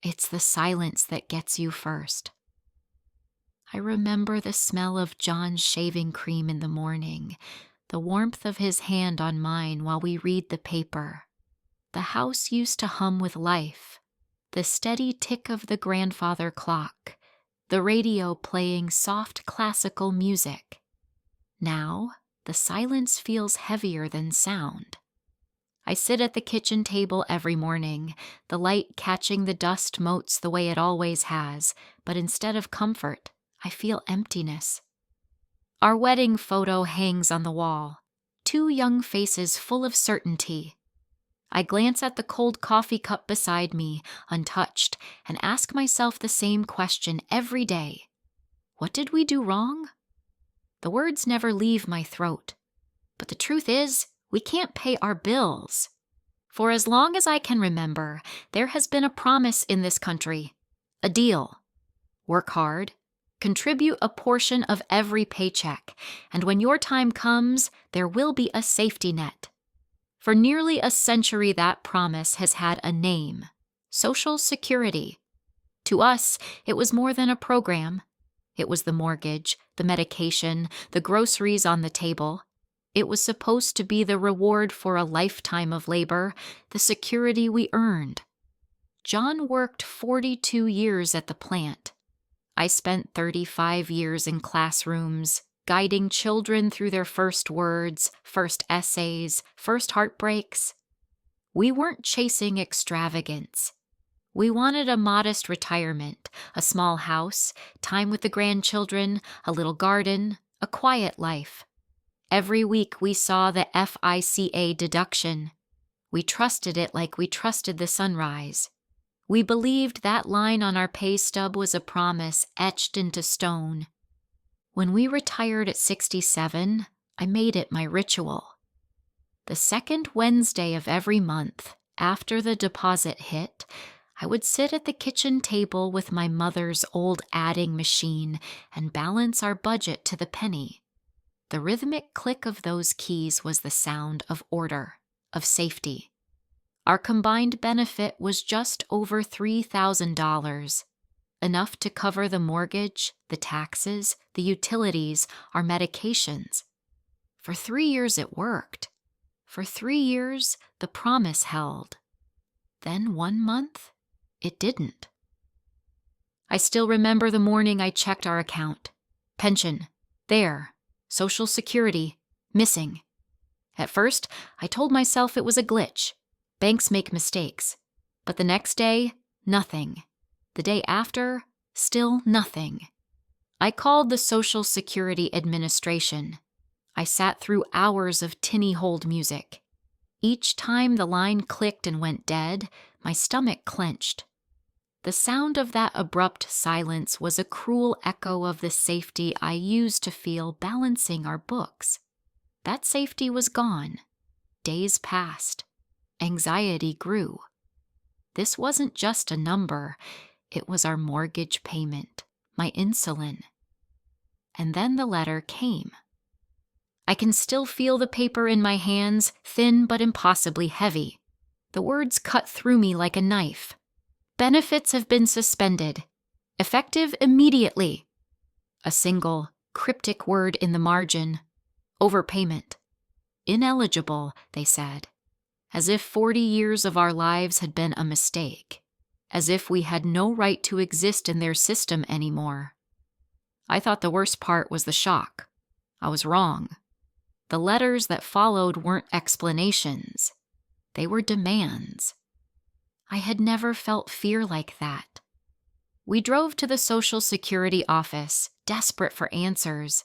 It's the silence that gets you first. I remember the smell of John's shaving cream in the morning, the warmth of his hand on mine while we read the paper. The house used to hum with life, the steady tick of the grandfather clock, the radio playing soft classical music. Now, the silence feels heavier than sound. I sit at the kitchen table every morning, the light catching the dust motes the way it always has, but instead of comfort, I feel emptiness. Our wedding photo hangs on the wall, 2 young faces full of certainty. I glance at the cold coffee cup beside me, untouched, and ask myself the same question every day. What did we do wrong? The words never leave my throat. But the truth is, we can't pay our bills. For as long as I can remember, there has been a promise in this country, a deal. Work hard, contribute a portion of every paycheck, and when your time comes, there will be a safety net. For nearly a century, that promise has had a name: Social Security. To us, it was more than a program. It was the mortgage, the medication, the groceries on the table. It was supposed to be the reward for a lifetime of labor, the security we earned. John worked 42 years at the plant. I spent 35 years in classrooms, guiding children through their first words, first essays, first heartbreaks. We weren't chasing extravagance. We wanted a modest retirement, a small house, time with the grandchildren, a little garden, a quiet life. Every week we saw the FICA deduction. We trusted it like we trusted the sunrise. We believed that line on our pay stub was a promise etched into stone. When we retired at 67, I made it my ritual. The second Wednesday of every month, after the deposit hit, I would sit at the kitchen table with my mother's old adding machine and balance our budget to the penny. The rhythmic click of those keys was the sound of order, of safety. Our combined benefit was just over $3,000, enough to cover the mortgage, the taxes, the utilities, our medications. For 3 years it worked. For 3 years, the promise held. Then 1 month, it didn't. I still remember the morning I checked our account. Pension, there. Social Security, missing. At first, I told myself it was a glitch. Banks make mistakes. But the next day, nothing. The day after, still nothing. I called the Social Security Administration. I sat through hours of tinny hold music. Each time the line clicked and went dead, my stomach clenched. The sound of that abrupt silence was a cruel echo of the safety I used to feel balancing our books. That safety was gone. Days passed. Anxiety grew. This wasn't just a number. It was our mortgage payment, my insulin. And then the letter came. I can still feel the paper in my hands, thin but impossibly heavy. The words cut through me like a knife. Benefits have been suspended. Effective immediately. A single, cryptic word in the margin. Overpayment. Ineligible, they said. As if 40 years of our lives had been a mistake. As if we had no right to exist in their system anymore. I thought the worst part was the shock. I was wrong. The letters that followed weren't explanations. They were demands. I had never felt fear like that. We drove to the Social Security office, desperate for answers.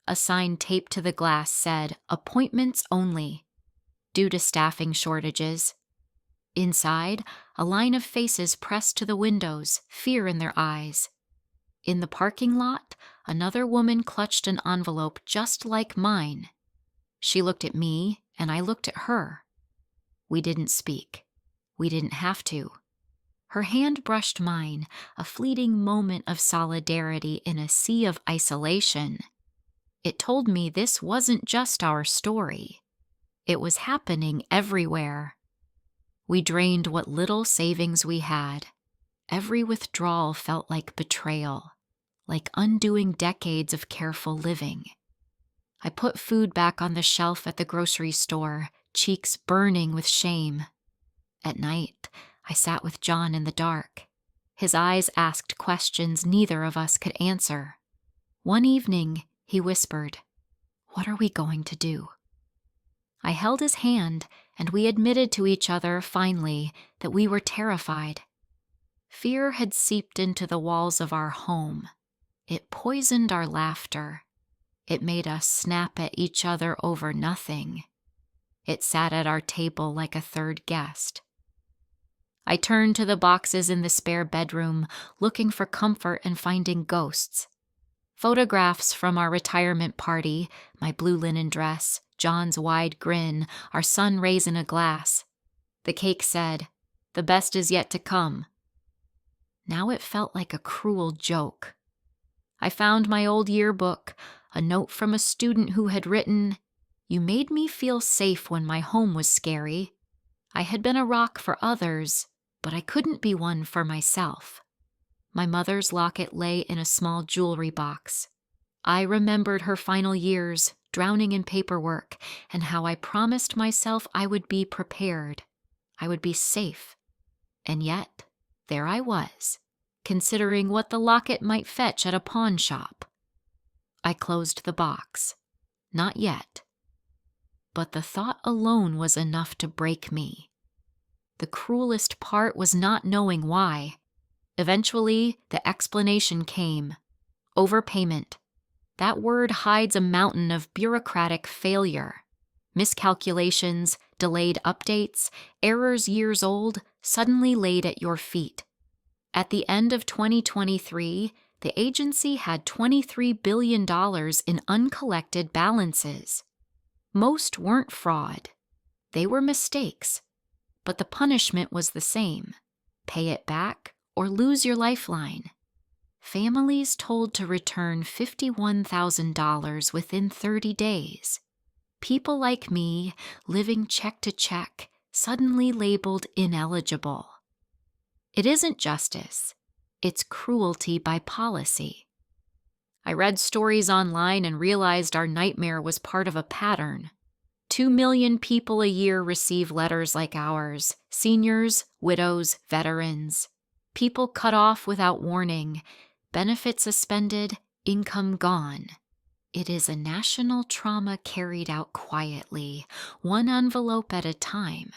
A sign taped to the glass said, "Appointments only," due to staffing shortages. Inside, a line of faces pressed to the windows, fear in their eyes. In the parking lot, another woman clutched an envelope just like mine. She looked at me, and I looked at her. We didn't speak. We didn't have to. Her hand brushed mine, a fleeting moment of solidarity in a sea of isolation. It told me this wasn't just our story. It was happening everywhere. We drained what little savings we had. Every withdrawal felt like betrayal, like undoing decades of careful living. I put food back on the shelf at the grocery store, cheeks burning with shame. At night, I sat with John in the dark. His eyes asked questions neither of us could answer. One evening, he whispered, "What are we going to do?" I held his hand, and we admitted to each other, finally, that we were terrified. Fear had seeped into the walls of our home. It poisoned our laughter. It made us snap at each other over nothing. It sat at our table like a third guest. I turned to the boxes in the spare bedroom, looking for comfort and finding ghosts. Photographs from our retirement party, my blue linen dress, John's wide grin, our son raising a glass. The cake said, "The best is yet to come." Now it felt like a cruel joke. I found my old yearbook, a note from a student who had written, "You made me feel safe when my home was scary. I had been a rock for others, but I couldn't be one for myself." My mother's locket lay in a small jewelry box. I remembered her final years, drowning in paperwork, and how I promised myself I would be prepared. I would be safe. And yet, there I was, considering what the locket might fetch at a pawn shop. I closed the box. Not yet. But the thought alone was enough to break me. The cruelest part was not knowing why. Eventually, the explanation came. Overpayment. That word hides a mountain of bureaucratic failure. Miscalculations, delayed updates, errors years old, suddenly laid at your feet. At the end of 2023, the agency had $23 billion in uncollected balances. Most weren't fraud. They were mistakes. But the punishment was the same. Pay it back or lose your lifeline. Families told to return $51,000 within 30 days. People like me, living check to check, suddenly labeled ineligible. It isn't justice. It's cruelty by policy. I read stories online and realized our nightmare was part of a pattern. 2 million people a year receive letters like ours: seniors, widows, veterans. People cut off without warning, benefits suspended, income gone. It is a national trauma carried out quietly, one envelope at a time.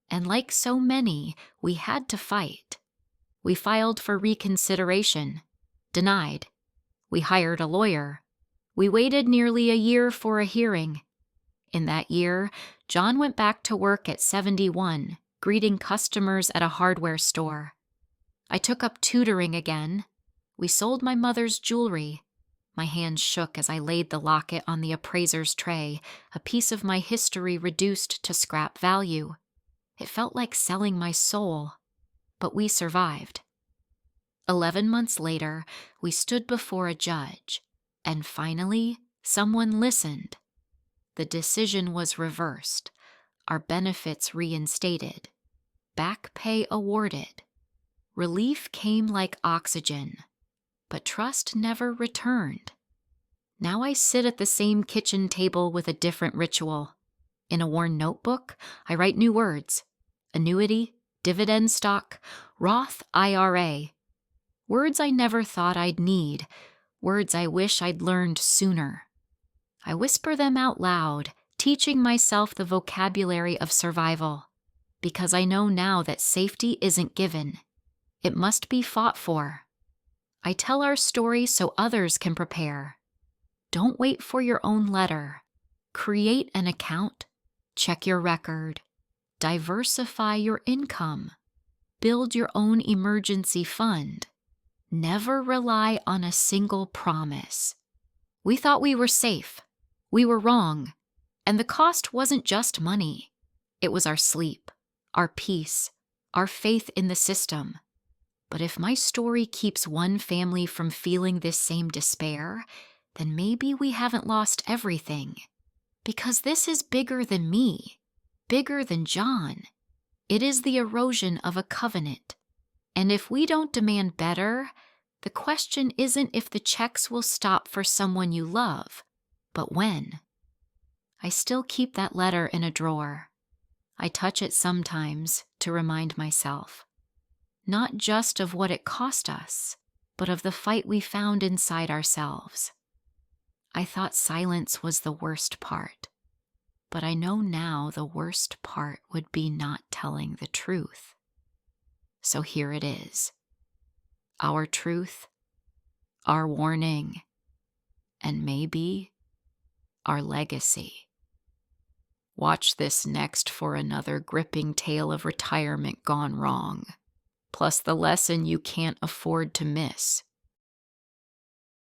And like so many, we had to fight. We filed for reconsideration. Denied. We hired a lawyer. We waited nearly a year for a hearing. In that year, John went back to work at 71, greeting customers at a hardware store. I took up tutoring again. We sold my mother's jewelry. My hands shook as I laid the locket on the appraiser's tray, a piece of my history reduced to scrap value. It felt like selling my soul. But we survived. 11 months later, we stood before a judge, and finally, someone listened. The decision was reversed, our benefits reinstated, back pay awarded. Relief came like oxygen, but trust never returned. Now I sit at the same kitchen table with a different ritual. In a worn notebook, I write new words: annuity, dividend stock, Roth IRA. Words I never thought I'd need, words I wish I'd learned sooner. I whisper them out loud, teaching myself the vocabulary of survival, because I know now that safety isn't given. It must be fought for. I tell our story so others can prepare. Don't wait for your own letter. Create an account. Check your record. Diversify your income. Build your own emergency fund. Never rely on a single promise. We thought we were safe. We were wrong. And the cost wasn't just money. It was our sleep, our peace, our faith in the system. But if my story keeps one family from feeling this same despair, then maybe we haven't lost everything. Because this is bigger than me, bigger than John. It is the erosion of a covenant. And if we don't demand better, the question isn't if the checks will stop for someone you love, but when. I still keep that letter in a drawer. I touch it sometimes to remind myself, not just of what it cost us, but of the fight we found inside ourselves. I thought silence was the worst part, but I know now the worst part would be not telling the truth. So here it is. Our truth, our warning, and maybe our legacy. Watch this next for another gripping tale of retirement gone wrong, plus the lesson you can't afford to miss.